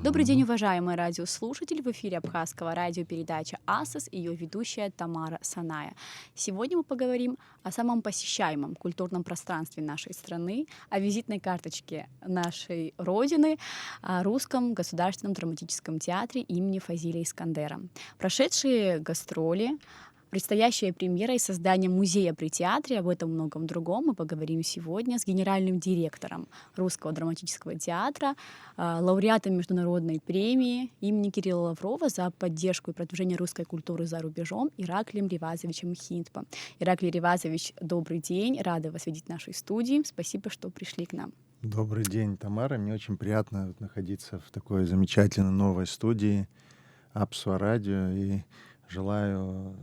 Добрый день, Мгм. уважаемые радиослушатели! В эфире абхазского радиопередача «АСОС» и ее ведущая Тамара Саная. Сегодня мы поговорим о самом посещаемом культурном пространстве нашей страны, о визитной карточке нашей Родины, о Русском государственном драматическом театре имени Фазиля Искандера. Прошедшие гастроли, предстоящая премьера и создание музея при театре, об этом и многом другом мы поговорим сегодня с генеральным директором Русского драматического театра, лауреатом международной премии имени Кирилла Лаврова за поддержку и продвижение русской культуры за рубежом Ираклием Ревазовичем Хинтпо. Ираклий Ревазович, добрый день, рада вас видеть в нашей студии. Спасибо, что пришли к нам. Добрый день, Тамара. Мне очень приятно находиться в такой замечательной новой студии Апсуа Радио и желаю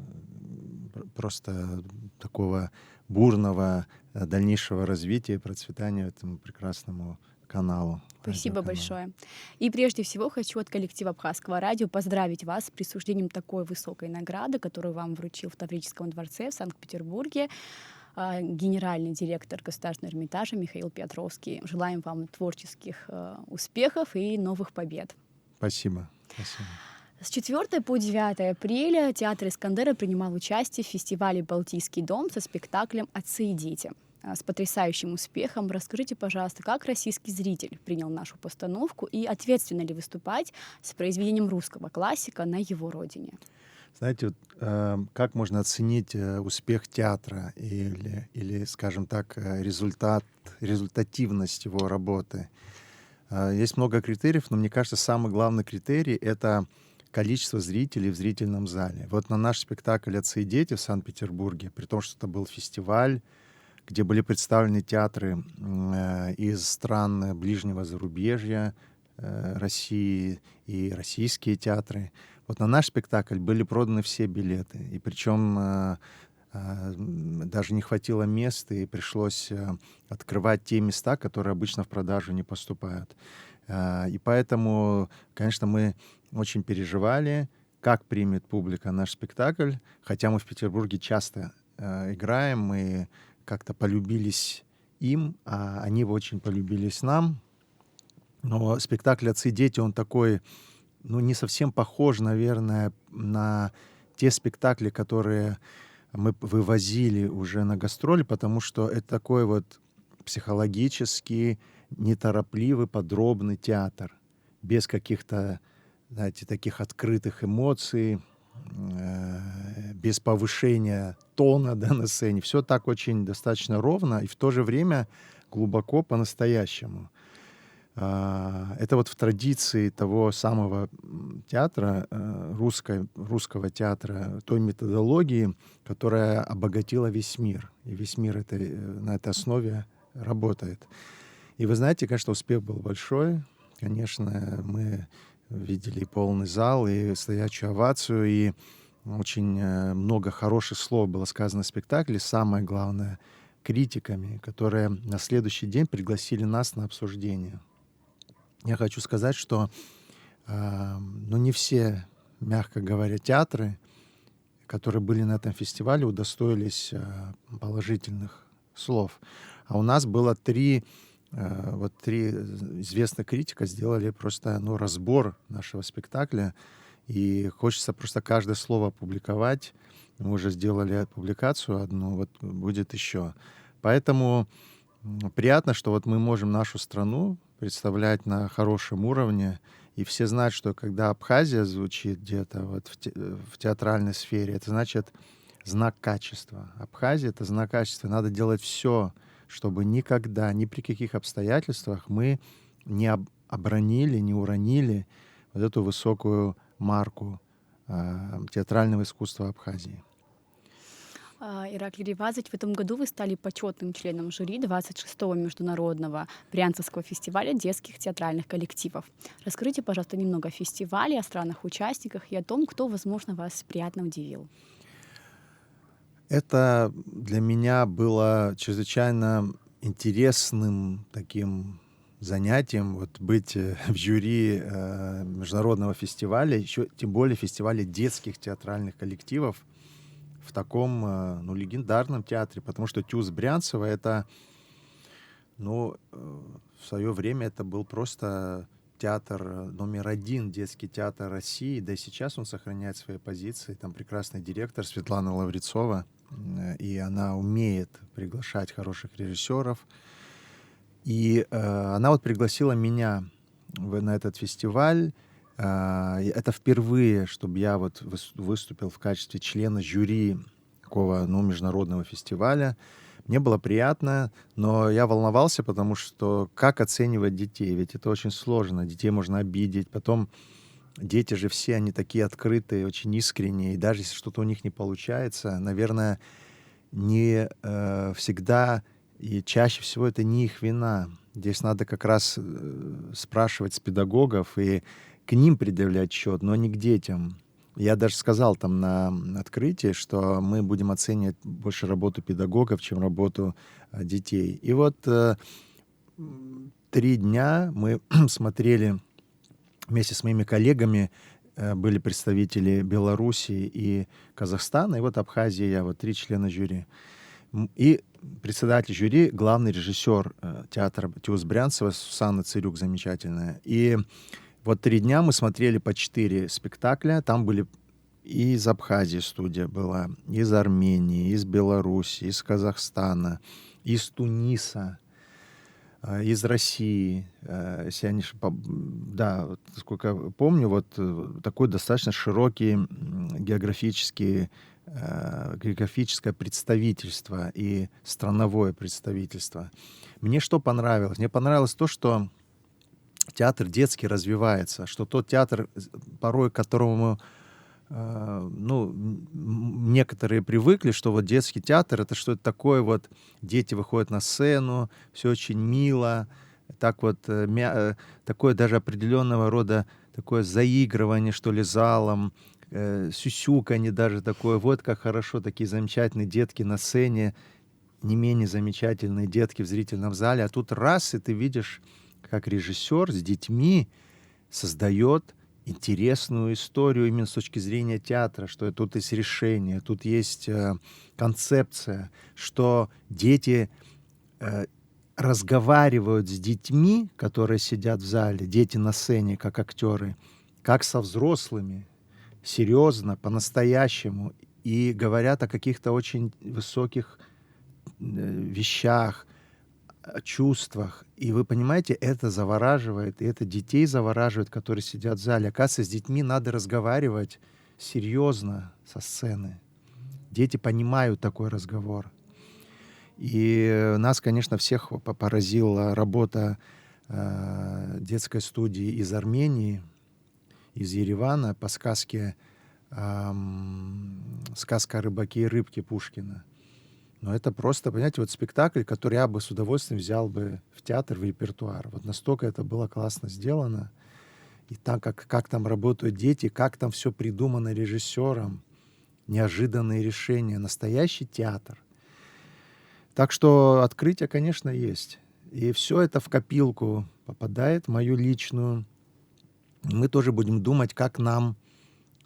просто такого бурного дальнейшего развития и процветания этому прекрасному каналу, Спасибо радиоканалу. большое. И прежде всего хочу от коллектива Абхазского радио поздравить вас с присуждением такой высокой награды, которую вам вручил в Таврическом дворце в Санкт-Петербурге генеральный директор Государственного Эрмитажа Михаил Петровский. Желаем вам творческих успехов и новых побед. Спасибо. Спасибо. С 4 по 9 апреля театр Искандера принимал участие в фестивале «Балтийский дом» со спектаклем «Отцы и дети». С потрясающим успехом. Расскажите, пожалуйста, как российский зритель принял нашу постановку и ответственно ли выступать с произведением русского классика на его родине? Знаете, вот, как можно оценить успех театра или, скажем так, результативность его работы? Есть много критериев, но мне кажется, самый главный критерий — это количество зрителей в зрительном зале. Вот на наш спектакль «Отцы и дети» в Санкт-Петербурге, при том, что это был фестиваль, где были представлены театры из стран ближнего зарубежья, России и российские театры. Вот на наш спектакль были проданы все билеты. И причем даже не хватило места, и пришлось открывать те места, которые обычно в продажу не поступают. И поэтому, конечно, мы очень переживали, как примет публика наш спектакль. Хотя мы в Петербурге часто играем, мы как-то полюбились им, а они очень полюбились нам. Но спектакль «Отцы и дети», он такой, ну, не совсем похож, наверное, на те спектакли, которые мы вывозили уже на гастроли, потому что это такой вот психологический, неторопливый, подробный театр, без каких-то, знаете, таких открытых эмоций, без повышения тона, да, на сцене. Все так очень достаточно ровно и в то же время глубоко по-настоящему. Это вот в традиции того самого театра, русского театра, той методологии, которая обогатила весь мир. И весь мир на этой основе работает. И вы знаете, конечно, успех был большой. Конечно, мы видели и полный зал, и стоячую овацию, и очень много хороших слов было сказано в спектакле. Самое главное — критиками, которые на следующий день пригласили нас на обсуждение. Я хочу сказать, что ну, не все, мягко говоря, театры, которые были на этом фестивале, удостоились положительных слов. А у нас было три известных критика сделали просто, ну, разбор нашего спектакля, и хочется просто каждое слово опубликовать. Мы уже сделали публикацию одну, вот будет еще. Поэтому приятно, что вот мы можем нашу страну представлять на хорошем уровне, и все знают, что когда Абхазия звучит где-то вот в театральной сфере, это значит знак качества. Абхазия — это знак качества. Надо делать все, чтобы никогда, ни при каких обстоятельствах мы не обронили, не уронили вот эту высокую марку театрального искусства Абхазии. Ираклий Ревазович, в этом году вы стали почетным членом жюри 26-го международного Брянцевского фестиваля детских театральных коллективов. Расскажите, пожалуйста, немного о фестивале, о странах-участниках и о том, кто, возможно, вас приятно удивил. Это для меня было чрезвычайно интересным таким занятием вот быть в жюри международного фестиваля, еще тем более фестиваля детских театральных коллективов в таком, ну, легендарном театре, потому что ТЮЗ Брянцево — это, ну, в свое время это был просто театр номер один, детский театр России, да и сейчас он сохраняет свои позиции. Там прекрасный директор Светлана Лаврецова, и она умеет приглашать хороших режиссеров. И она вот пригласила меня на этот фестиваль. Это впервые, чтобы я вот выступил в качестве члена жюри такого, международного фестиваля. Мне было приятно, но я волновался, потому что как оценивать детей? Ведь это очень сложно. Детей можно обидеть. Потом дети же все, они такие открытые, очень искренние. И даже если что-то у них не получается, наверное, не всегда и чаще всего это не их вина. Здесь надо как раз спрашивать с педагогов и к ним предъявлять счет, но не к детям. Я даже сказал там на открытии, что мы будем оценивать больше работу педагогов, чем работу детей. И вот 3 дня мы смотрели вместе с моими коллегами, были представители Белоруссии и Казахстана, и вот Абхазия, я, вот 3 члена жюри. И председатель жюри, главный режиссер театра Тиус Брянцева, Сусанна Цирюк замечательная. И вот 3 дня мы смотрели по 4 спектакля. Там были и из Абхазии студия была, из Армении, из Беларуси, из Казахстана, из Туниса, из России. Если я не да, вот, сколько помню, вот такой достаточно широкий географическое представительство и страновое представительство. Мне что понравилось? Мне понравилось то, что театр детский развивается, что тот театр, порой к которому некоторые привыкли, что вот детский театр — это что-то такое, вот дети выходят на сцену, все очень мило, так вот, такое даже определенного рода такое заигрывание, что ли, залом, сюсюканье даже такое, вот как хорошо, такие замечательные детки на сцене, не менее замечательные детки в зрительном зале, а тут раз, и ты видишь, как режиссер с детьми создает интересную историю именно с точки зрения театра, что тут есть решение, тут есть концепция, что дети разговаривают с детьми, которые сидят в зале, дети на сцене, как актеры, как со взрослыми, серьезно, по-настоящему, и говорят о каких-то очень высоких вещах, о чувствах. И вы понимаете, это завораживает, и это детей завораживает, которые сидят в зале. Оказывается, с детьми надо разговаривать серьезно со сцены. Дети понимают такой разговор. И нас, конечно, всех поразила работа детской студии из Армении, из Еревана по сказке «Сказка о рыбаке и рыбке» Пушкина. Но это просто, понимаете, вот спектакль, который я бы с удовольствием взял бы в театр, в репертуар. Вот настолько это было классно сделано. И так, как там работают дети, как там все придумано режиссером, неожиданные решения, настоящий театр. Так что открытие, конечно, есть. И все это в копилку попадает, в мою личную. Мы тоже будем думать, как нам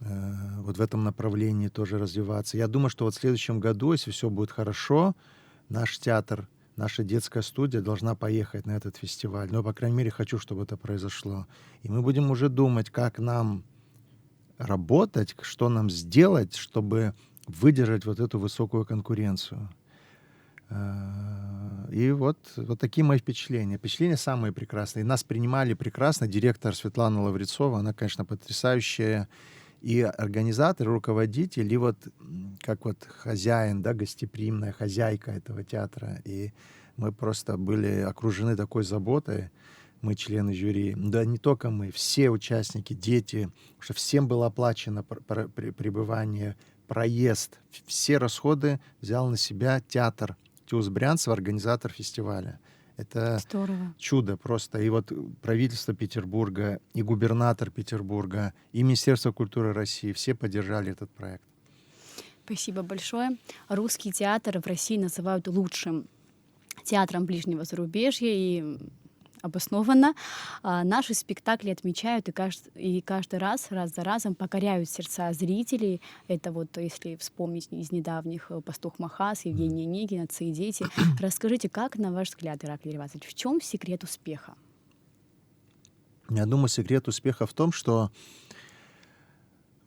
вот в этом направлении тоже развиваться. Я думаю, что вот в следующем году, если все будет хорошо, наш театр, наша детская студия должна поехать на этот фестиваль. Но, по крайней мере, хочу, чтобы это произошло. И мы будем уже думать, как нам работать, что нам сделать, чтобы выдержать вот эту высокую конкуренцию. И вот такие мои впечатления. Впечатления самые прекрасные. Нас принимали прекрасно. Директор Светлана Лаврецова, она, конечно, потрясающая. И организатор, руководитель, и вот как вот хозяин, да, гостеприимная хозяйка этого театра. И мы просто были окружены такой заботой, мы члены жюри. Да не только мы, все участники, дети, потому что всем было оплачено пребывание, проезд. Все расходы взял на себя театр Тиус Брянцева, организатор фестиваля. Это Здорово. чудо просто. И вот правительство Петербурга, и губернатор Петербурга, и Министерство культуры России все поддержали этот проект. Спасибо большое. Русский театр в России называют лучшим театром ближнего зарубежья, и обоснованно. Наши спектакли отмечают и каждый раз за разом покоряют сердца зрителей. Это вот, если вспомнить из недавних «Пастух Махас», Евгений Онегин, «Отцы и дети». Расскажите, как, на ваш взгляд, Ираклий Ревазович, в чем секрет успеха? Я думаю, секрет успеха в том, что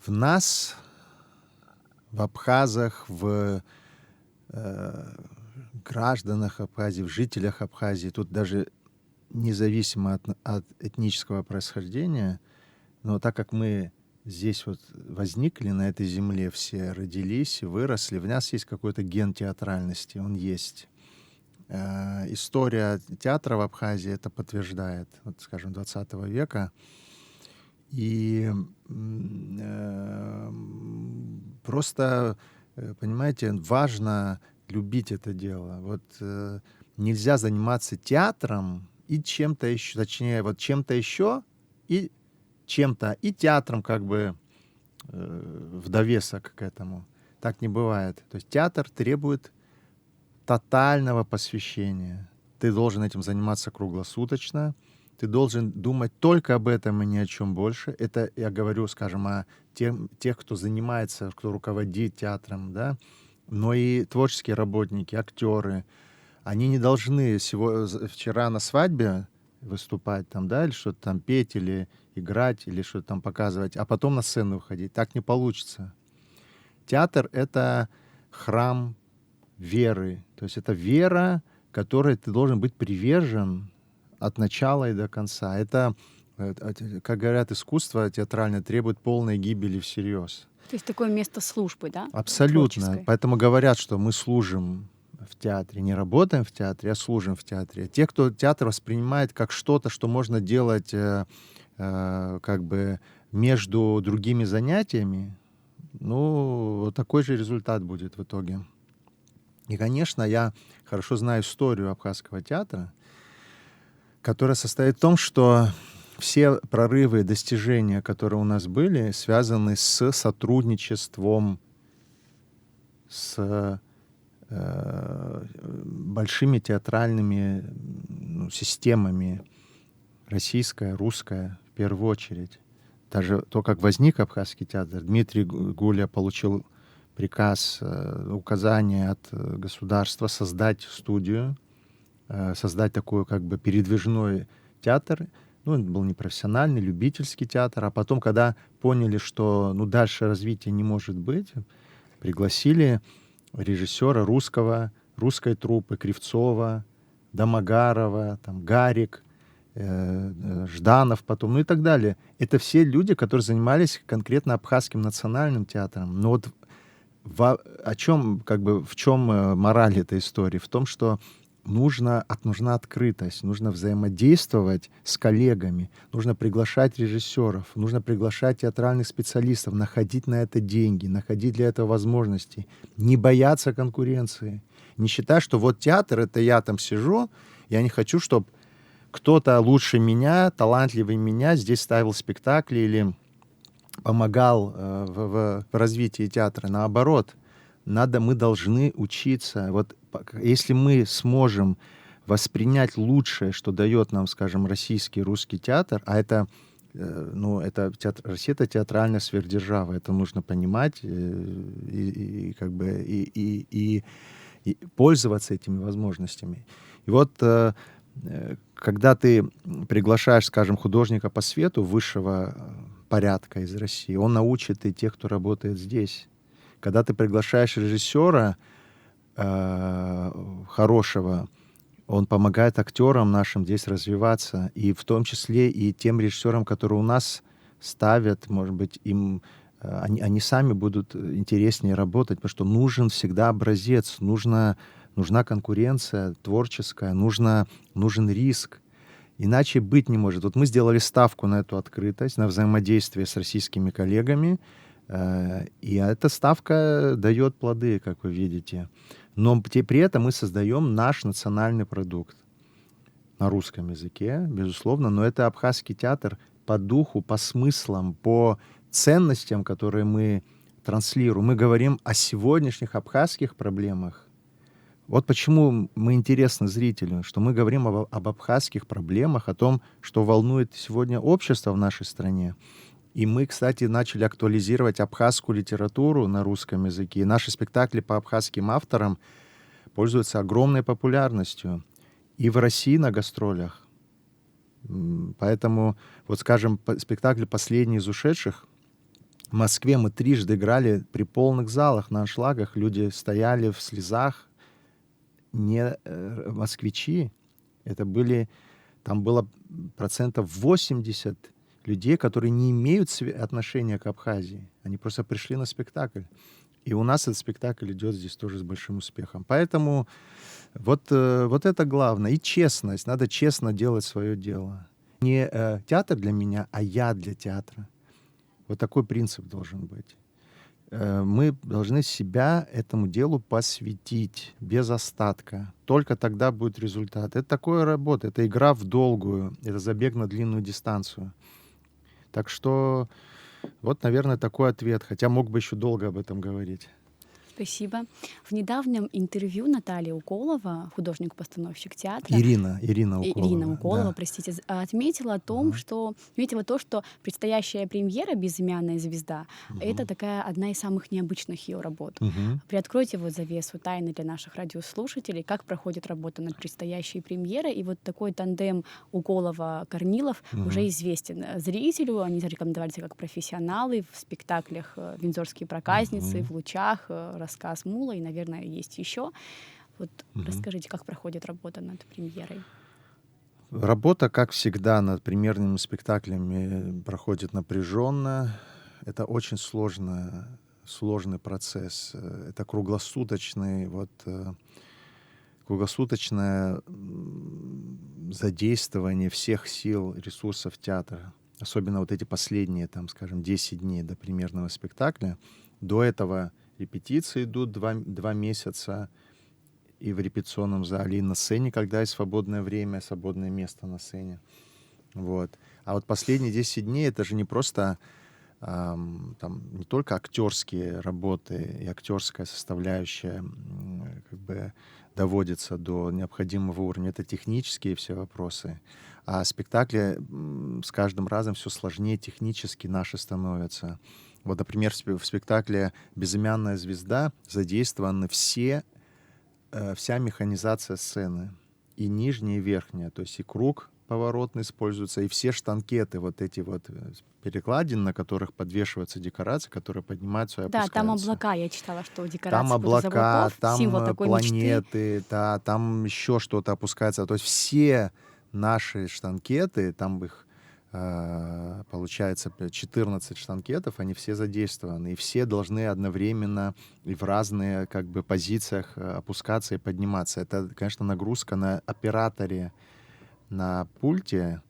в нас, в абхазах, в гражданах Абхазии, в жителях Абхазии, тут даже независимо от этнического происхождения, но так как мы здесь вот возникли на этой земле, все родились и выросли, в нас есть какой-то ген театральности, он есть. История театра в Абхазии это подтверждает, вот, скажем, 20 века. И просто, понимаете, важно любить это дело. Вот нельзя заниматься театром и чем-то еще, точнее, вот чем-то еще и чем-то, и театром как бы в довесок к этому. Так не бывает. То есть театр требует тотального посвящения. Ты должен этим заниматься круглосуточно. Ты должен думать только об этом и ни о чем больше. Это я говорю, скажем, о тех, кто занимается, кто руководит театром, да, но и творческие работники, актеры. Они не должны вчера на свадьбе выступать там, да, или что-то там петь, или играть, или что-то там показывать, а потом на сцену выходить. Так не получится. Театр — это храм веры. То есть это вера, которой ты должен быть привержен от начала и до конца. Это, как говорят, искусство театральное требует полной гибели всерьез. То есть такое место службы, да? Абсолютно. Творческой. Поэтому говорят, что мы служим в театре. Не работаем в театре, а служим в театре. Те, кто театр воспринимает как что-то, что можно делать как бы между другими занятиями, ну, такой же результат будет в итоге. И, конечно, я хорошо знаю историю абхазского театра, которая состоит в том, что все прорывы и достижения, которые у нас были, связаны с сотрудничеством с большими театральными системами, российская, русская в первую очередь. Даже то, как возник абхазский театр, Дмитрий Гуля получил приказ, указание от государства создать студию, создать такой как бы передвижной театр. Ну, это был не профессиональный, любительский театр. А потом, когда поняли, что дальше развития не может быть, пригласили режиссера русской труппы Кривцова, Домогарова, там, Гарик, Жданов потом, ну и так далее. Это все люди, которые занимались конкретно абхазским национальным театром. Но вот в чем мораль этой истории? В том, что нужна открытость, нужно взаимодействовать с коллегами, нужно приглашать режиссеров, нужно приглашать театральных специалистов, находить на это деньги, находить для этого возможности, не бояться конкуренции, не считать, что вот театр — это я там сижу, я не хочу, чтобы кто-то лучше меня, талантливый меня здесь ставил спектакли или помогал в развитии театра. Наоборот, мы должны учиться. Вот если мы сможем воспринять лучшее, что дает нам, скажем, российский, русский театр, а это, Россия — это театральная сверхдержава, это нужно понимать и пользоваться этими возможностями. И вот когда ты приглашаешь, скажем, художника по свету высшего порядка из России, он научит и тех, кто работает здесь. Когда ты приглашаешь режиссера хорошего, он помогает актерам нашим здесь развиваться, и в том числе и тем режиссерам, которые у нас ставят, может быть, они сами будут интереснее работать, потому что нужен всегда образец, нужна конкуренция творческая, нужен риск. Иначе быть не может. Вот мы сделали ставку на эту открытость, на взаимодействие с российскими коллегами, и эта ставка дает плоды, как вы видите. Но при этом мы создаем наш национальный продукт на русском языке, безусловно, но это абхазский театр по духу, по смыслам, по ценностям, которые мы транслируем. Мы говорим о сегодняшних абхазских проблемах. Вот почему мы интересны зрителю, что мы говорим об абхазских проблемах, о том, что волнует сегодня общество в нашей стране. И мы, кстати, начали актуализировать абхазскую литературу на русском языке. И наши спектакли по абхазским авторам пользуются огромной популярностью. И в России на гастролях Поэтому, вот скажем, спектакль «Последний из ушедших» в Москве мы трижды играли при полных залах, на аншлагах. Люди стояли в слезах. Не москвичи, это были, там было 80% людей, которые не имеют отношения к Абхазии. Они просто пришли на спектакль. И у нас этот спектакль идет здесь тоже с большим успехом. Поэтому вот это главное. И честность. Надо честно делать свое дело. Не театр для меня, а я для театра. Вот такой принцип должен быть. Мы должны себя этому делу посвятить без остатка. Только тогда будет результат. Это такая работа, это игра в долгую, это забег на длинную дистанцию. Так что вот, наверное, такой ответ. Хотя мог бы еще долго об этом говорить. Спасибо. В недавнем интервью Наталья Уколова, художник-постановщик театра, Ирина Уколова. Ирина Уколова, Да. простите, отметила то, что предстоящая премьера «Безымянная звезда» — это такая одна из самых необычных ее работ. Мгм. Приоткройте вот завесу тайны для наших радиослушателей, как проходит работа над предстоящей премьерой. И вот такой тандем Уколова-Корнилов уже известен зрителю. Они зарекомендовались как профессионалы в спектаклях «Виндзорские проказницы», «В лучах», «Рассказ Мула», и, наверное, есть еще. Вот расскажите, как проходит работа над премьерой? Работа, как всегда, над премьерными спектаклями проходит напряженно. Это очень сложный процесс. Это круглосуточное задействование всех сил, ресурсов театра. Особенно вот эти последние, там, скажем, 10 дней до премьерного спектакля. До этого репетиции идут 2 месяца и в репетиционном зале, и на сцене, когда есть свободное время, свободное место на сцене. Вот. А вот последние 10 дней — это же не просто там, не только актерские работы и актерская составляющая как бы доводится до необходимого уровня. Это технические все вопросы. А спектакли с каждым разом все сложнее технически наши становятся. Вот, например, в спектакле «Безымянная звезда» задействованы вся механизация сцены. И нижняя, и верхняя. То есть и круг поворотный используется, и все штанкеты, вот эти вот перекладины, на которых подвешиваются декорации, которые поднимаются и Да, опускаются. там облака, я читала, что декорации Там будут из облака, облаков, символ там такой мечты. планеты, да, там еще что-то опускается. То есть все наши штанкеты, там их получается 14 штанкетов, они все задействованы, и все должны одновременно и в разные как бы позициях опускаться и подниматься. Это, конечно, нагрузка на операторе, на пульте,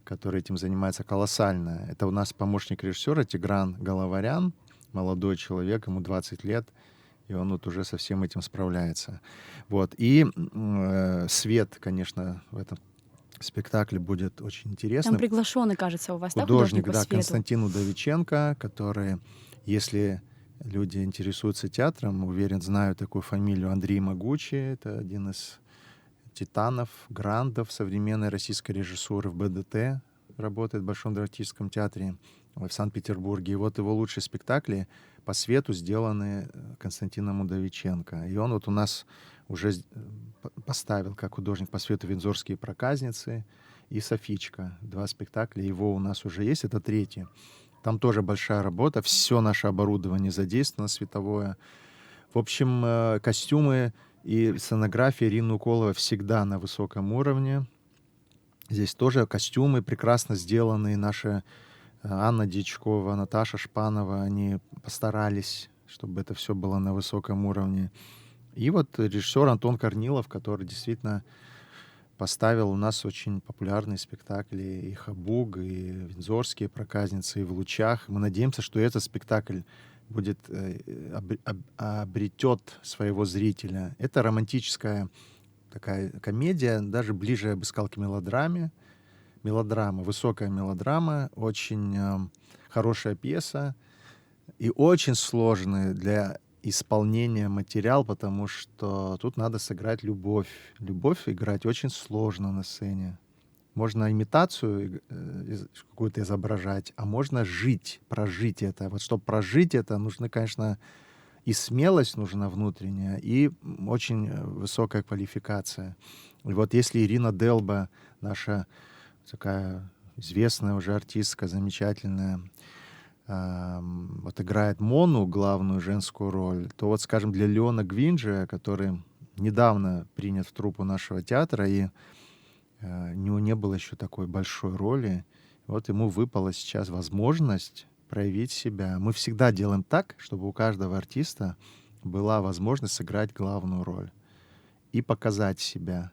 который этим занимается, колоссальная. Это у нас помощник режиссера Тигран Головарян, молодой человек, ему 20 лет, и он вот уже со всем этим справляется. Вот. И свет, конечно, в этом спектакль будет очень интересным. Там приглашенный, кажется, у вас, Художник, по да, свету? Константин Удовиченко, который, если люди интересуются театром, уверен, знают такую фамилию Андрей Могучий. Это один из титанов, грандов современной российской режиссуры в БДТ. Работает в Большом драматическом театре в Санкт-Петербурге. И вот его лучшие спектакли по свету сделаны Константином Удовиченко. И он вот у нас уже поставил как художник по свету «Виндзорские проказницы» и «Софичка». 2 спектакля его у нас уже есть, это 3. Там тоже большая работа, все наше оборудование задействовано световое. В общем, костюмы и сценография Ирины Уколовой всегда на высоком уровне. Здесь тоже костюмы прекрасно сделанные. Наши Анна Дьячкова, Наташа Шпанова, они постарались, чтобы это все было на высоком уровне. И вот режиссер Антон Корнилов, который действительно поставил у нас очень популярные спектакли и «Хабуг», и «Виндзорские проказницы», и «В лучах». Мы надеемся, что этот спектакль обретет своего зрителя. Это романтическая такая комедия, даже ближе, я бы сказал, к мелодраме. Мелодрама, высокая мелодрама, очень хорошая пьеса и очень сложная для исполнения материал, потому что тут надо сыграть любовь. Любовь играть очень сложно на сцене. Можно имитацию какую-то изображать, а можно жить, прожить это. Вот чтобы прожить это, нужно, конечно, и смелость нужна внутренняя, и очень высокая квалификация. И вот если Ирина Делба, наша такая известная уже артистка, замечательная, вот играет Мону, главную женскую роль, то вот, скажем, для Леона Гвинджия, который недавно принят в труппу нашего театра, и у него не было еще такой большой роли, вот ему выпала сейчас возможность проявить себя. Мы всегда делаем так, чтобы у каждого артиста была возможность сыграть главную роль и показать себя.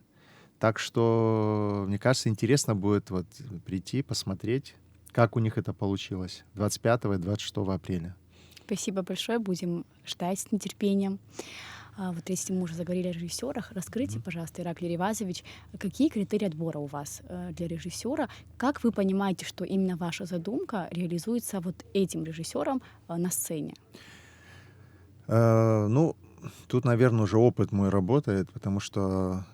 Так что, мне кажется, интересно будет вот прийти, посмотреть, как у них это получилось 25 и 26 апреля. Спасибо большое, будем ждать с нетерпением. Вот если мы уже заговорили о режиссерах, расскажите, пожалуйста, Ираклий Ревазович, какие критерии отбора у вас для режиссера? Как вы понимаете, что именно ваша задумка реализуется вот этим режиссером на сцене? Ну, тут, наверное, уже опыт мой работает, потому что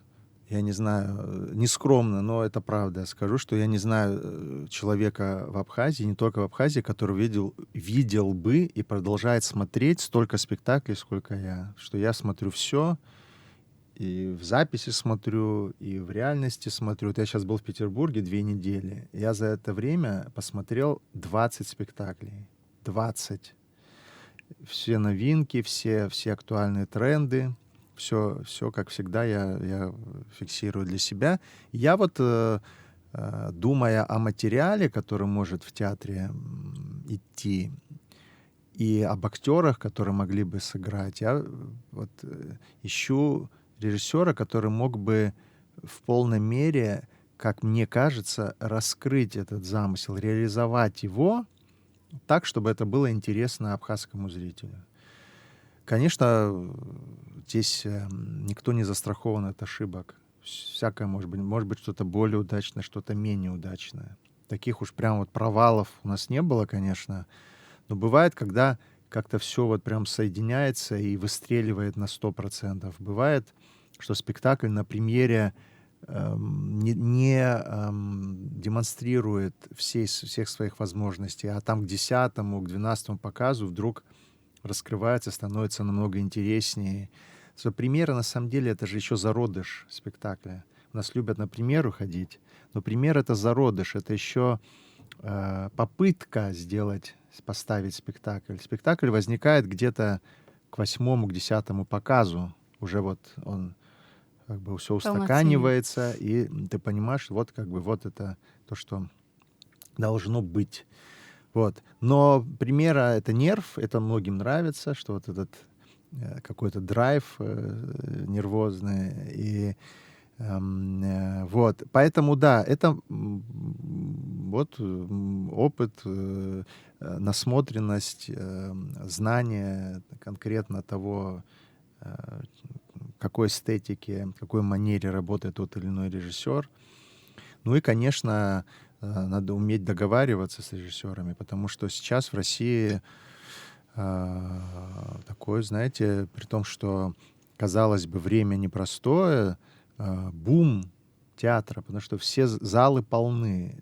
я не знаю, не скромно, но это правда. Я скажу, что я не знаю человека в Абхазии, не только в Абхазии, который видел бы и продолжает смотреть столько спектаклей, сколько я. Что я смотрю все, и в записи смотрю, и в реальности смотрю. Вот я сейчас был в Петербурге 2 недели. Я за это время посмотрел 20 спектаклей. 20. Все новинки, все актуальные тренды. Все, как всегда, я фиксирую для себя. Я вот, думая о материале, который может в театре идти, и об актерах, которые могли бы сыграть, я вот ищу режиссера, который мог бы в полной мере, как мне кажется, раскрыть этот замысел, реализовать его так, чтобы это было интересно абхазскому зрителю. Конечно, здесь никто не застрахован от ошибок. Всякое может быть что-то более удачное, что-то менее удачное. Таких уж прям вот провалов у нас не было, конечно. Но бывает, когда как-то все вот прям соединяется и выстреливает на 100%. Бывает, что спектакль на премьере не демонстрирует всех своих возможностей, а там к 10-му, к 12-му показу вдруг раскрывается, становится намного интереснее. Премьера, на самом деле, это же еще зародыш спектакля. У нас любят на премьеру ходить, но премьера — это зародыш, это еще попытка поставить спектакль. Спектакль возникает где-то к 8-му, к 10-му показу. Уже вот он как бы все устаканивается, и ты понимаешь, вот как бы вот это то, что должно быть. Вот. Но премьера — это нерв, это многим нравится, что вот этот какой-то драйв нервозный. И вот. Поэтому, да, это вот опыт, насмотренность, знание конкретно того, какой эстетике, какой манере работает тот или иной режиссер. Ну и, конечно, надо уметь договариваться с режиссерами, потому что сейчас в России такое, знаете, при том, что, казалось бы, время непростое, бум театра, потому что все залы полны.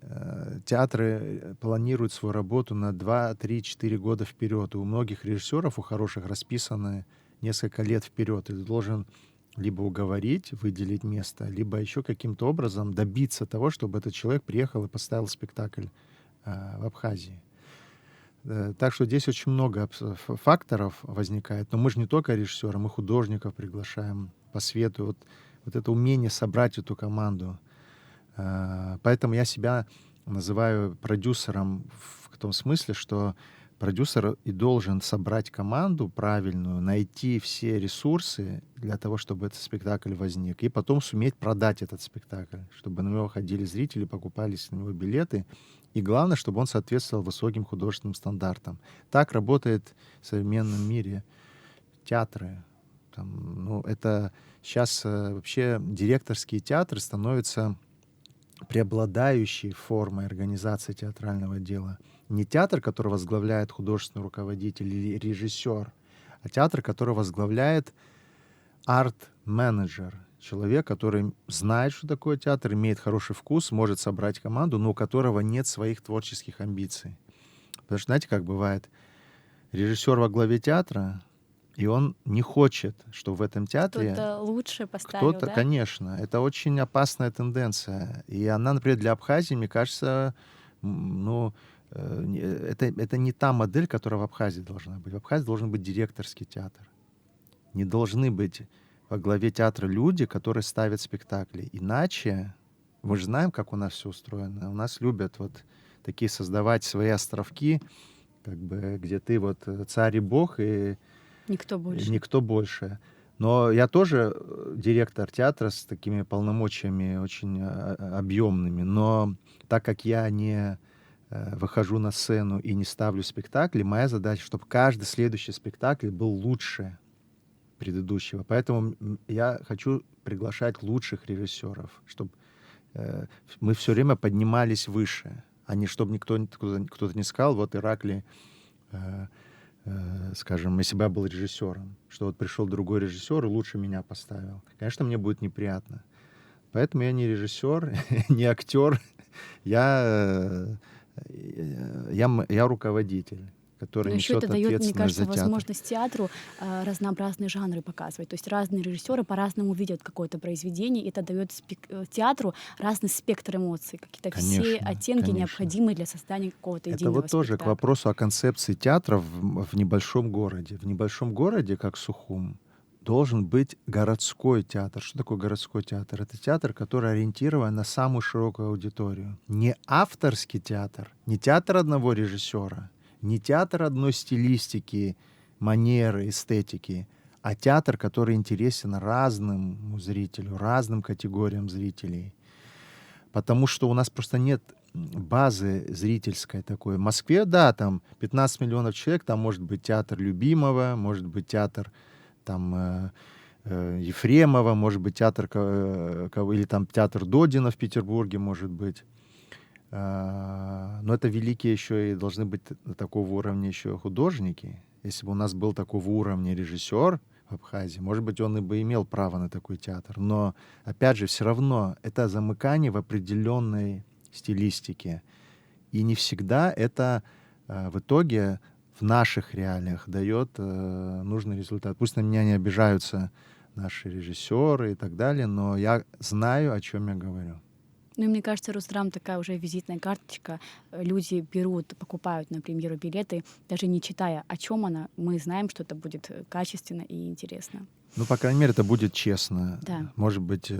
Театры планируют свою работу на 2, 3, 4 года вперед. И у многих режиссеров, у хороших, расписаны несколько лет вперед. И ты должен либо уговорить, выделить место, либо еще каким-то образом добиться того, чтобы этот человек приехал и поставил спектакль в Абхазии. Так что здесь очень много факторов возникает. Но мы же не только режиссеры, мы художников приглашаем по свету. Вот это умение собрать эту команду. Поэтому я себя называю продюсером в том смысле, что продюсер и должен собрать команду правильную, найти все ресурсы для того, чтобы этот спектакль возник, и потом суметь продать этот спектакль, чтобы на него ходили зрители, покупались на него билеты, и главное, чтобы он соответствовал высоким художественным стандартам. Так работает в современном мире театры. Это сейчас вообще директорские театры становятся преобладающей формой организации театрального дела. Не театр, который возглавляет художественный руководитель или режиссер, а театр, который возглавляет арт-менеджер. Человек, который знает, что такое театр, имеет хороший вкус, может собрать команду, но у которого нет своих творческих амбиций. Потому что, знаете, как бывает, режиссер во главе театра, и он не хочет, что в этом театре... Кто-то лучше поставил, Конечно. Это очень опасная тенденция. И она, например, для Абхазии, мне кажется, Ну, это не та модель, которая в Абхазии должна быть. В Абхазии должен быть директорский театр. Не должны быть во главе театра люди, которые ставят спектакли. Иначе, мы же знаем, как у нас все устроено. У нас любят вот такие создавать свои островки, как бы, где ты вот царь и бог, и Никто больше. никто больше. Но я тоже директор театра с такими полномочиями очень объемными. Но так как я не выхожу на сцену и не ставлю спектакли, моя задача, чтобы каждый следующий спектакль был лучше предыдущего. Поэтому я хочу приглашать лучших режиссеров, чтобы мы все время поднимались выше, а не чтобы кто-то не сказал, вот Ираклий, скажем, если бы я был режиссером, что вот пришел другой режиссер и лучше меня поставил. Конечно, мне будет неприятно. Поэтому я не режиссер, не актер, я руководитель, который Но еще это несет дает, мне ответственность кажется, за театр. возможность театру разнообразные жанры показывать. То есть разные режиссеры по-разному видят какое-то произведение, и это дает театру разный спектр эмоций, какие-то все Конечно, оттенки, конечно. необходимые для создания какого-то Это единого вот тоже к спектакля. вопросу о концепции театра в небольшом городе. В небольшом городе, как Сухум, должен быть городской театр. Что такое городской театр? Это театр, который ориентирован на самую широкую аудиторию. Не авторский театр, не театр одного режиссера, не театр одной стилистики, манеры, эстетики, а театр, который интересен разному зрителю, разным категориям зрителей. Потому что у нас просто нет базы зрительской такой. В Москве, да, там 15 миллионов человек, там может быть театр Любимого, может быть театр там Ефремова, может быть театр или там театр Додина в Петербурге, может быть. Но это великие еще и должны быть такого уровня еще художники. Если бы у нас был такого уровня режиссер в Абхазии, может быть, он и бы имел право на такой театр. Но, опять же, все равно это замыкание в определенной стилистике. И не всегда это в итоге в наших реалиях дает нужный результат. Пусть на меня не обижаются наши режиссеры и так далее, но я знаю, о чем я говорю. Ну и мне кажется, Росдрам такая уже визитная карточка. Люди берут, покупают на премьеру билеты, даже не читая, о чем она. Мы знаем, что это будет качественно и интересно. Ну, по крайней мере, это будет честно. Да. Может быть,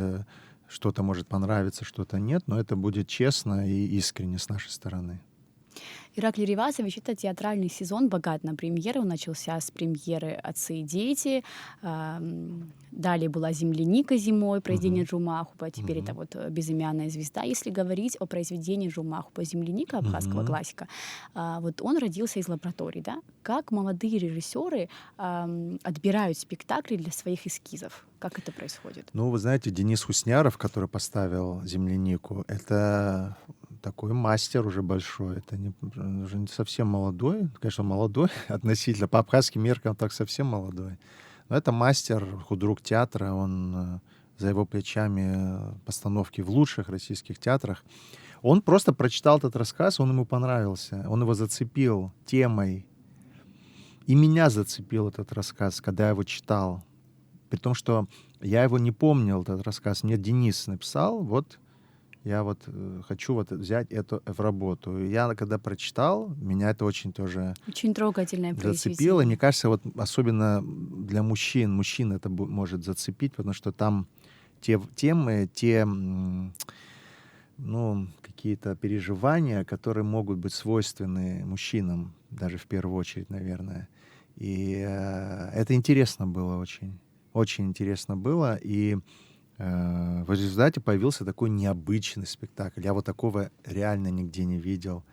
что-то может понравиться, что-то нет, но это будет честно и искренне с нашей стороны. Ираклий Ревазович — это театральный сезон, богат на премьеры. Он начался с премьеры «Отцы и дети». Далее была «Земляника» зимой, произведение Джумахуба. Теперь это вот «Безымянная звезда». Если говорить о произведении Джумахуба «Земляника», абхазского классика, вот он родился из лаборатории, да? Как молодые режиссеры отбирают спектакли для своих эскизов? Как это происходит? Ну, вы знаете, Денис Хусняров, который поставил «Землянику», это такой мастер уже большой. Это уже не совсем молодой. Конечно, молодой относительно. По абхазским меркам так совсем молодой. Но это мастер, худрук театра. Он за его плечами постановки в лучших российских театрах. Он просто прочитал этот рассказ, он ему понравился. Он его зацепил темой. И меня зацепил этот рассказ, когда я его читал. При том, что я его не помнил, этот рассказ. Мне Денис написал, вот я вот хочу вот взять это в работу. И я, когда прочитал, меня это очень тоже Очень трогательное зацепило. И произведение. мне кажется, вот особенно для мужчин это может зацепить, потому что там те темы, ну, какие-то переживания, которые могут быть свойственны мужчинам, даже в первую очередь, наверное. И это интересно было очень. Очень интересно было. И в результате появился такой необычный спектакль. Я вот такого реально нигде не видел.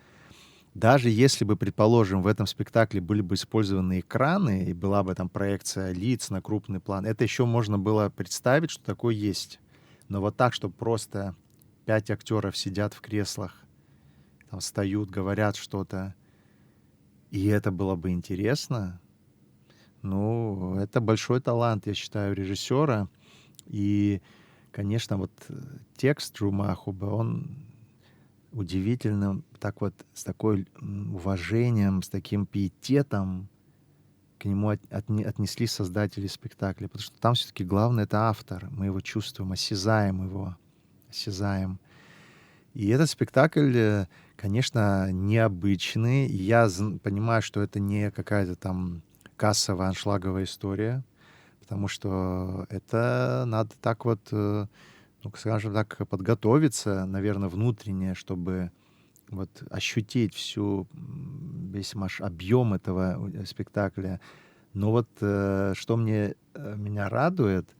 Даже если бы, предположим, в этом спектакле были бы использованы экраны, и была бы там проекция лиц на крупный план, это еще можно было представить, что такое есть. Но вот так, что просто 5 актеров сидят в креслах, там встают, говорят что-то, и это было бы интересно, ну, это большой талант, я считаю, режиссера. И, конечно, вот текст Джумахуба, он удивительно так вот с такой уважением, с таким пиететом к нему отнесли создатели спектакля. Потому что там все-таки главное — это автор. Мы его чувствуем, осязаем его. Осязаем. И этот спектакль, конечно, необычный. Я понимаю, что это не какая-то там кассовая аншлаговая история, потому что это надо так вот, ну, скажем так, подготовиться, наверное, внутренне, чтобы вот ощутить весь объем этого спектакля. Но вот что меня радует,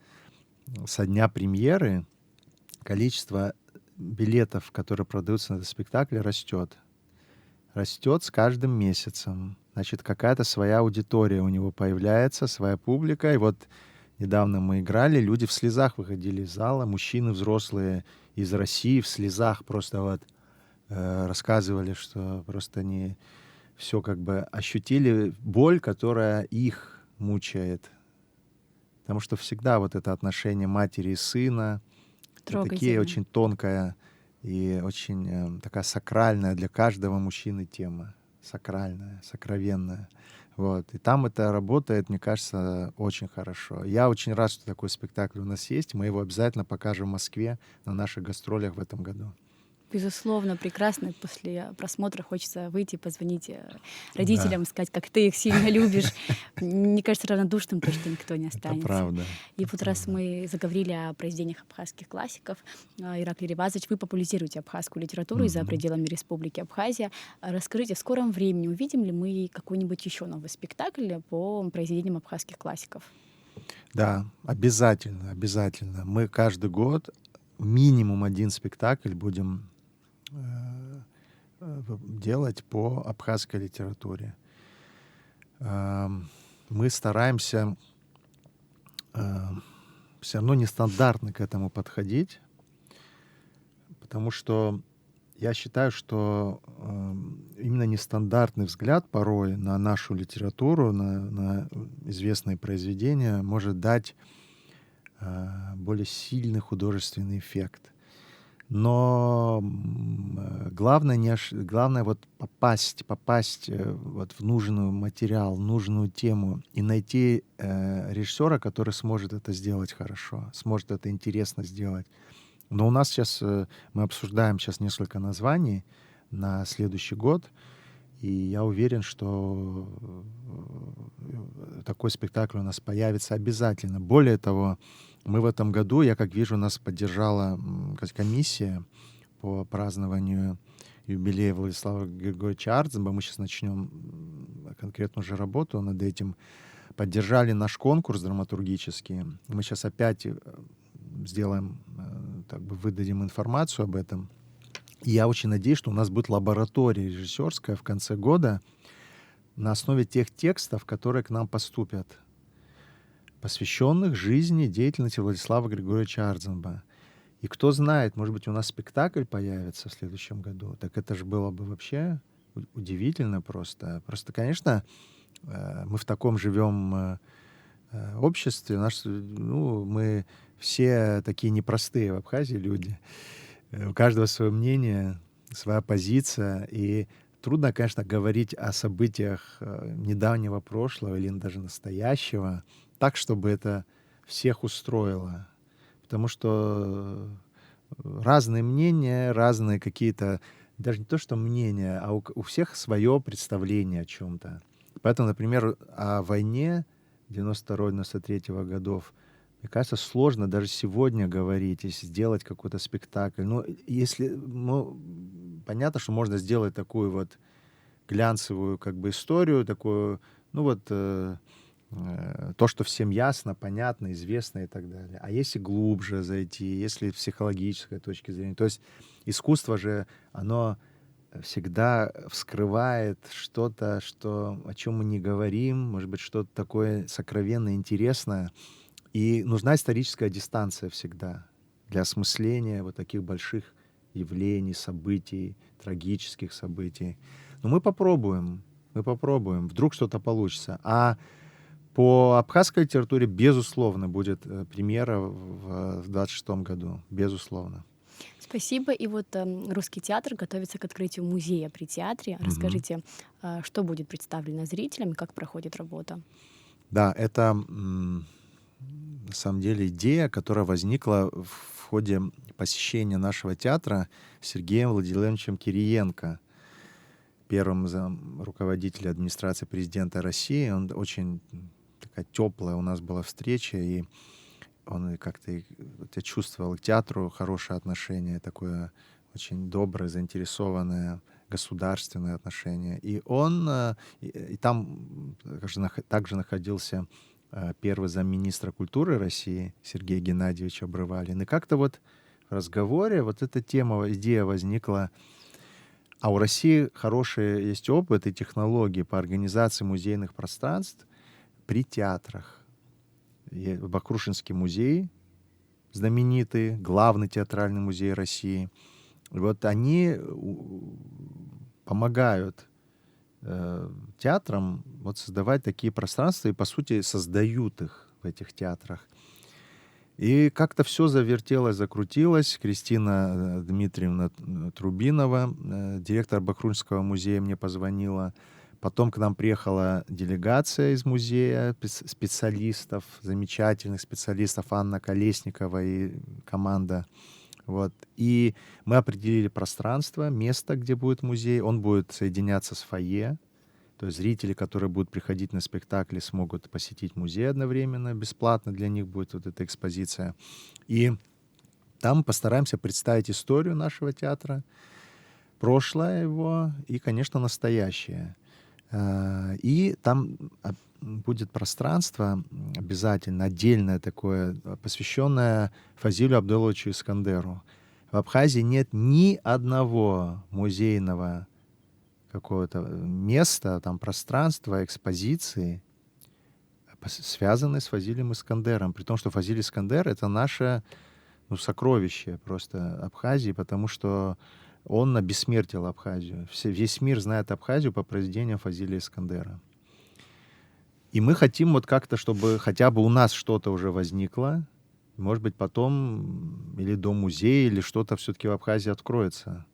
со дня премьеры количество билетов, которые продаются на этот спектакль, растет. Растет с каждым месяцем. Значит, какая-то своя аудитория у него появляется, своя публика. И вот недавно мы играли, люди в слезах выходили из зала, мужчины взрослые из России в слезах просто вот рассказывали, что просто они все как бы ощутили боль, которая их мучает. Потому что всегда вот это отношение матери и сына, такие Трогательно. очень тонкая и очень такая сакральная для каждого мужчины тема. Сакральная, сокровенная. Вот. И там это работает, мне кажется, очень хорошо. Я очень рад, что такой спектакль у нас есть. Мы его обязательно покажем в Москве на наших гастролях в этом году. Безусловно, прекрасно. После просмотра хочется выйти, позвонить Да, родителям, сказать, как ты их сильно любишь. Мне кажется, равнодушным точно никто не это останется. правда. И Это вот раз правда. мы заговорили о произведениях абхазских классиков, Ираклий Ревазович, вы популяризируете абхазскую литературу и за Мгм. пределами Республики Абхазия. Расскажите, в скором времени увидим ли мы какой-нибудь еще новый спектакль по произведениям абхазских классиков? Да, обязательно, обязательно. Мы каждый год минимум один спектакль будем э, делать по абхазской литературе. Мы стараемся все равно нестандартно к этому подходить, потому что я считаю, что именно нестандартный взгляд порой на нашу литературу, на известные произведения может дать более сильный художественный эффект. Но главное, главное вот попасть вот в нужный материал, в нужную тему и найти режиссера, который сможет это сделать хорошо, сможет это интересно сделать. Но у нас сейчас, мы обсуждаем сейчас несколько названий на следующий год, и я уверен, что такой спектакль у нас появится обязательно. Более того, мы в этом году, я как вижу, нас поддержала комиссия по празднованию юбилея Владислава Григорьевича Ардзенба. Мы сейчас начнем конкретно уже работу над этим. Поддержали наш конкурс драматургический. Мы сейчас опять сделаем, так бы выдадим информацию об этом. И я очень надеюсь, что у нас будет лаборатория режиссерская в конце года на основе тех текстов, которые к нам поступят, посвященных жизни, деятельности Владислава Григорьевича Ардзенба. И кто знает, может быть, у нас спектакль появится в следующем году. Так это же было бы вообще удивительно просто. Просто, конечно, мы в таком живем обществе. Мы все такие непростые в Абхазии люди. У каждого свое мнение, своя позиция. И трудно, конечно, говорить о событиях недавнего прошлого или даже настоящего так, чтобы это всех устроило. Потому что разные мнения, разные какие-то, даже не то что мнения, а у всех свое представление о чем-то. Поэтому, например, о войне 92-93 годов, мне кажется, сложно даже сегодня говорить, если сделать какой-то спектакль. Понятно, что можно сделать такую вот глянцевую как бы историю, такую, то, что всем ясно, понятно, известно и так далее. А если глубже зайти, если с психологической точки зрения, то есть искусство же, оно всегда вскрывает что-то, о чем мы не говорим, может быть, что-то такое сокровенное, интересное. И нужна историческая дистанция всегда для осмысления вот таких больших явлений, событий, трагических событий. Но мы попробуем, вдруг что-то получится. А по абхазской литературе, безусловно, будет премьера в 26-м году, безусловно. Спасибо. И вот Русский театр готовится к открытию музея при театре. Мгм. Расскажите, что будет представлено зрителям и как проходит работа? Да, это на самом деле идея, которая возникла в ходе посещения нашего театра Сергеем Владимировичем Кириенко. первым руководителем администрации президента России. Он очень такая теплая у нас была встреча, и он как-то я чувствовал к театру хорошее отношение, такое очень доброе, заинтересованное, государственное отношение. И он, и там также находился первый замминистра культуры России Сергей Геннадьевич Обрывалин. И как-то вот в разговоре вот эта тема, идея возникла. А у России хороший есть опыт и технологии по организации музейных пространств при театрах. Бакрушинский музей, знаменитый, главный театральный музей России. Вот они помогают театрам вот создавать такие пространства и, по сути, создают их в этих театрах. И как-то все завертелось, закрутилось. Кристина Дмитриевна Трубинова, директор Бакрушинского музея, мне позвонила. Потом к нам приехала делегация из музея специалистов, замечательных специалистов, Анна Колесникова и команда. Вот. И мы определили пространство, место, где будет музей. Он будет соединяться с фойе. То есть зрители, которые будут приходить на спектакли, смогут посетить музей одновременно, бесплатно для них будет вот эта экспозиция. И там постараемся представить историю нашего театра, прошлое его и, конечно, настоящее. И там будет пространство обязательно, отдельное такое, посвященное Фазилю Абдуловичу Искандеру. В Абхазии нет ни одного музейного какого-то места, там пространства, экспозиции, связанные с Фазилем Искандером. При том, что Фазиль Искандер — это наше сокровище просто Абхазии, потому что он обессмертил Абхазию. Весь мир знает Абхазию по произведениям Фазиля Искандера. И мы хотим вот как-то, чтобы хотя бы у нас что-то уже возникло, может быть, потом или дом-музей, или что-то все-таки в Абхазии откроется.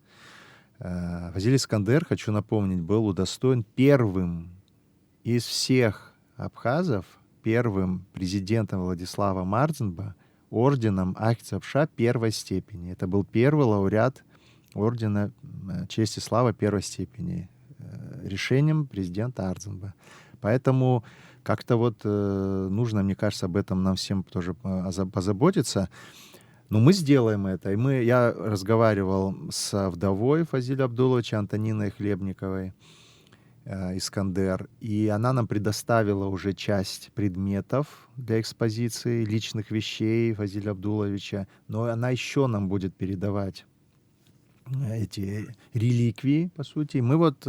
Фазиль Искандер, хочу напомнить, был удостоен первым из всех абхазов, первым президентом Владислава Мардзенба орденом Ахтзапша первой степени. Это был первый лауреат ордена чести и славы первой степени решением президента Ардзенба. Поэтому как-то вот нужно, мне кажется, об этом нам всем тоже позаботиться. Но мы сделаем это. И я разговаривал с вдовой Фазиля Абдуловича, Антониной Хлебниковой, Искандер, и она нам предоставила уже часть предметов для экспозиции, личных вещей Фазиля Абдуловича, но она еще нам будет передавать эти реликвии, по сути. И мы вот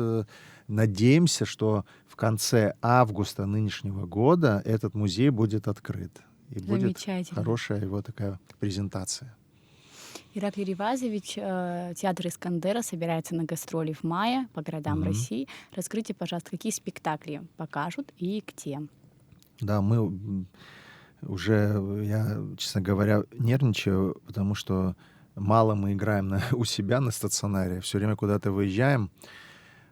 надеемся, что в конце августа нынешнего года этот музей будет открыт. И будет хорошая его такая презентация. Ираклий Ривазович, театр Искандера собирается на гастроли в мае по городам России. Расскажите, пожалуйста, какие спектакли покажут и где? Да, я, честно говоря, нервничаю, потому что мало мы играем у себя на стационаре, все время куда-то выезжаем.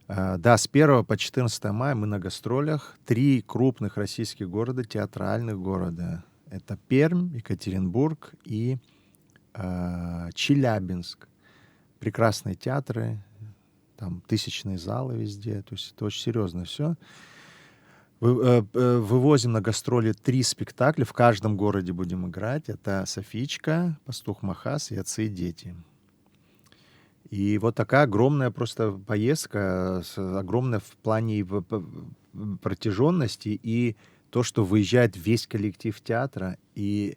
Да, с 1 по 14 мая мы на гастролях. 3 крупных российских города, театральных города. Это Пермь, Екатеринбург и Челябинск. Прекрасные театры, там тысячные залы везде. То есть это очень серьезно все. Вывозим на гастроли 3 спектакля. В каждом городе будем играть. Это «Софичка», «Пастух Махас» и «Отцы и дети». И вот такая огромная просто поездка, огромная в плане протяженности, и то, что выезжает весь коллектив театра, и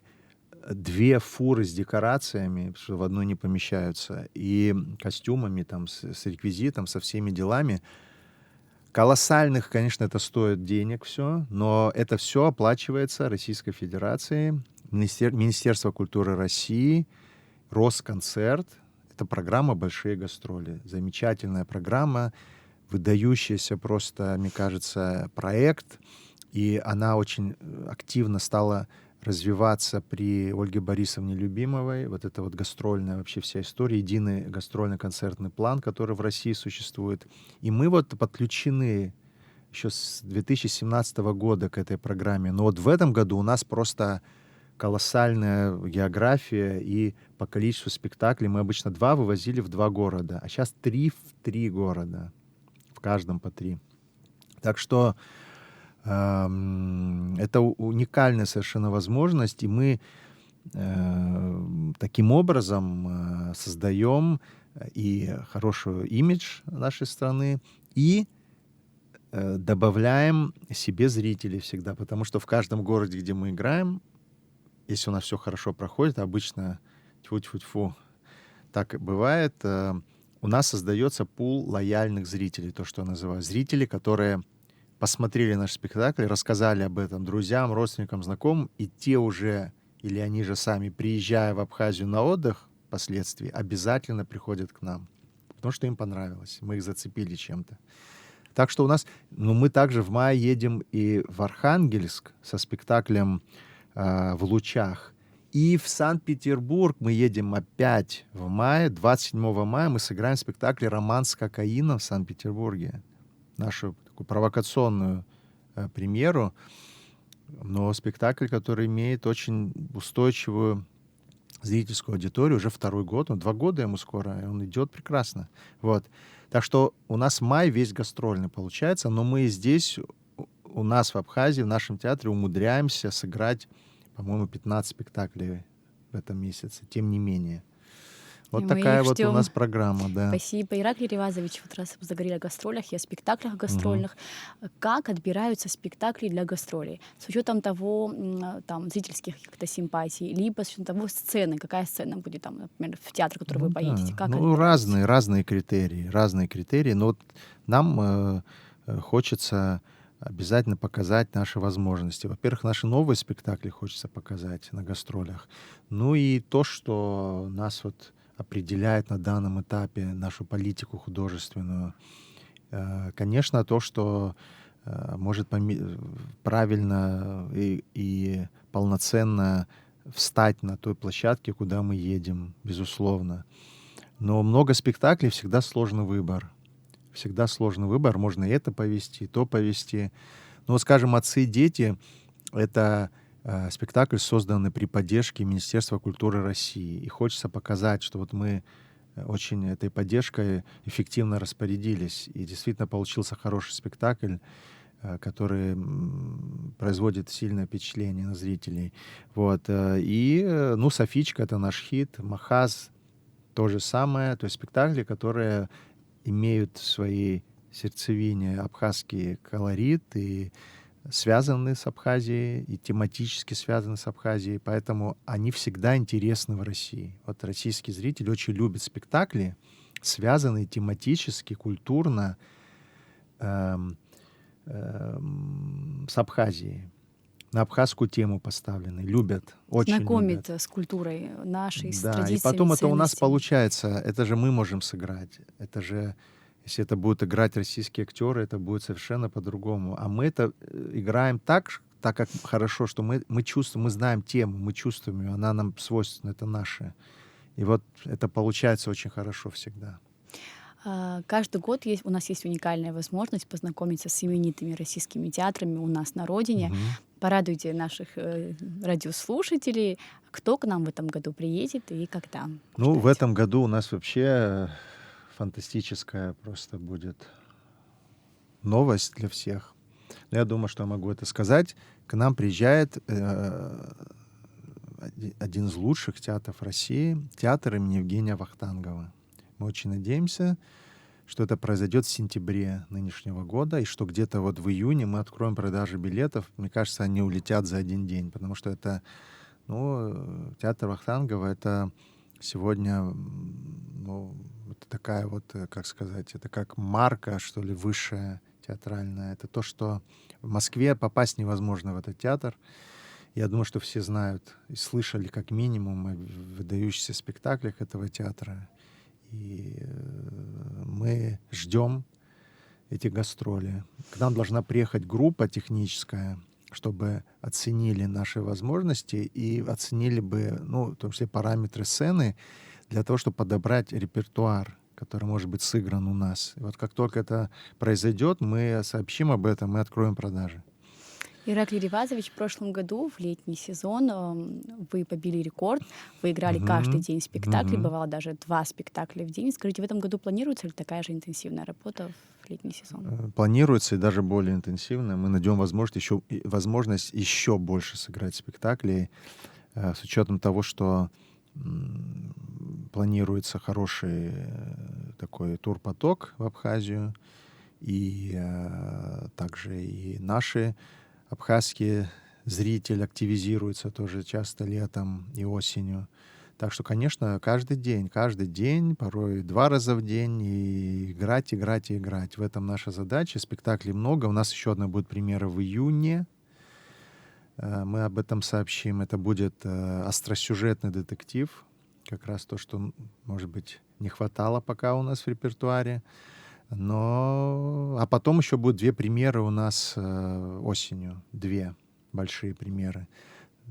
2 фуры с декорациями, что в одну не помещаются, и костюмами, там, с реквизитом, со всеми делами. Колоссальных, конечно, это стоит денег все, но это все оплачивается Российской Федерацией, Министерство культуры России, Росконцерт. Это программа «Большие гастроли». Замечательная программа, выдающийся просто, мне кажется, проект. И она очень активно стала развиваться при Ольге Борисовне Любимовой. Вот это вот гастрольная вообще вся история, единый гастрольный концертный план, который в России существует. И мы вот подключены еще с 2017 года к этой программе. Но вот в этом году у нас просто колоссальная география, и по количеству спектаклей мы обычно 2 вывозили в 2 города, а сейчас 3 в 3 города. каждом по 3. Так что это уникальная совершенно возможность, и мы таким образом создаем и хороший имидж нашей страны, и добавляем себе зрителей всегда, потому что в каждом городе, где мы играем, если у нас все хорошо проходит, обычно тьфу-тьфу-тьфу, так и бывает, у нас создается пул лояльных зрителей, то, что я называю. Зрители, которые посмотрели наш спектакль, рассказали об этом друзьям, родственникам, знакомым, и те уже, или они же сами, приезжая в Абхазию на отдых впоследствии, обязательно приходят к нам, потому что им понравилось, мы их зацепили чем-то. Так что у нас, мы также в мае едем и в Архангельск со спектаклем в Лучах. И в Санкт-Петербург мы едем опять в мае. 27 мая мы сыграем спектакль «Роман с кокаином» в Санкт-Петербурге. Нашу такую провокационную премьеру. Но спектакль, который имеет очень устойчивую зрительскую аудиторию уже 2-й год. 2 года ему скоро, и он идет прекрасно. Вот. Так что у нас май весь гастрольный получается, но мы здесь, у нас в Абхазии, в нашем театре умудряемся сыграть, по-моему, 15 спектаклей в этом месяце, тем не менее. Вот И такая вот у нас программа, да. Спасибо. Ираклий Ревазович, вот раз вы заговорили о гастролях и о спектаклях гастрольных, как отбираются спектакли для гастролей? С учетом того, там, зрительских каких-то симпатий, либо с учетом того, сцены, какая сцена будет, там, например, в театр, который вы поедете? Как разные критерии. Но вот нам хочется обязательно показать наши возможности. Во-первых, наши новые спектакли хочется показать на гастролях. Ну и то, что нас вот определяет на данном этапе нашу политику художественную. Конечно, то, что может правильно и полноценно встать на той площадке, куда мы едем, безусловно. Но много спектаклей, всегда сложный выбор. Всегда сложный выбор. Можно и это повести, и то повести. Но, скажем, «Отцы и дети» — это спектакль, созданный при поддержке Министерства культуры России. И хочется показать, что вот мы очень этой поддержкой эффективно распорядились. И действительно получился хороший спектакль, который производит сильное впечатление на зрителей. Вот. И, «Софичка» — это наш хит. «Махаз» — то же самое. То есть спектакли, которые имеют в своей сердцевине абхазский колорит и связаны с Абхазией, и тематически связаны с Абхазией, поэтому они всегда интересны в России. Вот российский зритель очень любит спектакли, связанные тематически, культурно с Абхазией. На абхазскую тему поставлены, любят, очень знакомит любят. С культурой нашей, с Да, традициями, и потом это у нас ценностями. получается, это же мы можем сыграть, это же, если это будут играть российские актеры, это будет совершенно по-другому. А мы это играем так как хорошо, что мы чувствуем, мы знаем тему, мы чувствуем ее, она нам свойственна, это наше. И вот это получается очень хорошо всегда. Каждый год у нас есть уникальная возможность познакомиться с именитыми российскими театрами у нас на родине. Порадуйте наших радиослушателей, кто к нам в этом году приедет и когда. В этом году у нас вообще фантастическая просто будет новость для всех. Но я думаю, что я могу это сказать. К нам приезжает один из лучших театров России, театр имени Евгения Вахтангова. Мы очень надеемся, что это произойдет в сентябре нынешнего года, и что где-то вот в июне мы откроем продажи билетов. Мне кажется, они улетят за один день, потому что это, театр Вахтангова — это сегодня, это такая вот, как сказать, это как марка, что ли, высшая театральная. Это то, что в Москве попасть невозможно в этот театр. Я думаю, что все знают и слышали как минимум о выдающихся спектаклях этого театра. И мы ждем эти гастроли. К нам должна приехать группа техническая, чтобы оценили наши возможности и оценили бы, в том числе параметры сцены, для того, чтобы подобрать репертуар, который может быть сыгран у нас. И вот как только это произойдет, мы сообщим об этом и откроем продажи. Ираклий Ревазович, в прошлом году, в летний сезон, вы побили рекорд, вы играли каждый день спектакли, бывало даже 2 спектакля в день. Скажите, в этом году планируется ли такая же интенсивная работа в летний сезон? Планируется и даже более интенсивно. Мы найдем возможность еще больше сыграть спектаклей, с учетом того, что планируется хороший такой турпоток в Абхазию, и также и наши абхазские зрители активизируются тоже часто летом и осенью. Так что, конечно, каждый день, порой 2 раза в день, и играть, играть и играть. В этом наша задача. Спектаклей много. У нас еще одна будет премьера в июне. Мы об этом сообщим. Это будет остросюжетный детектив. Как раз то, что, может быть, не хватало пока у нас в репертуаре. А потом еще будут 2 премьеры у нас осенью. 2 большие премьеры.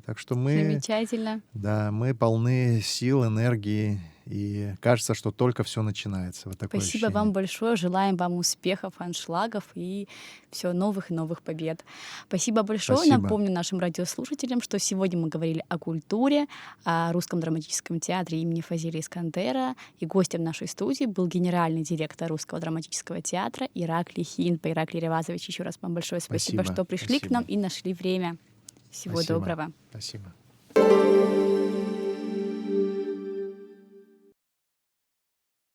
Так что Замечательно. да, мы полны сил, энергии, и кажется, что только все начинается. Вот такое Спасибо ощущение. вам большое. Желаем вам успехов, аншлагов и все новых и новых побед. Спасибо большое. Спасибо. Напомню нашим радиослушателям, что сегодня мы говорили о культуре, о Русском драматическом театре имени Фазиля Искандера. И гостем нашей студии был генеральный директор Русского драматического театра Ираклий Хинпа. Ираклий Ревазович, еще раз вам большое спасибо, Спасибо. что пришли к Спасибо. нам и нашли время. Всего Спасибо. доброго. Спасибо.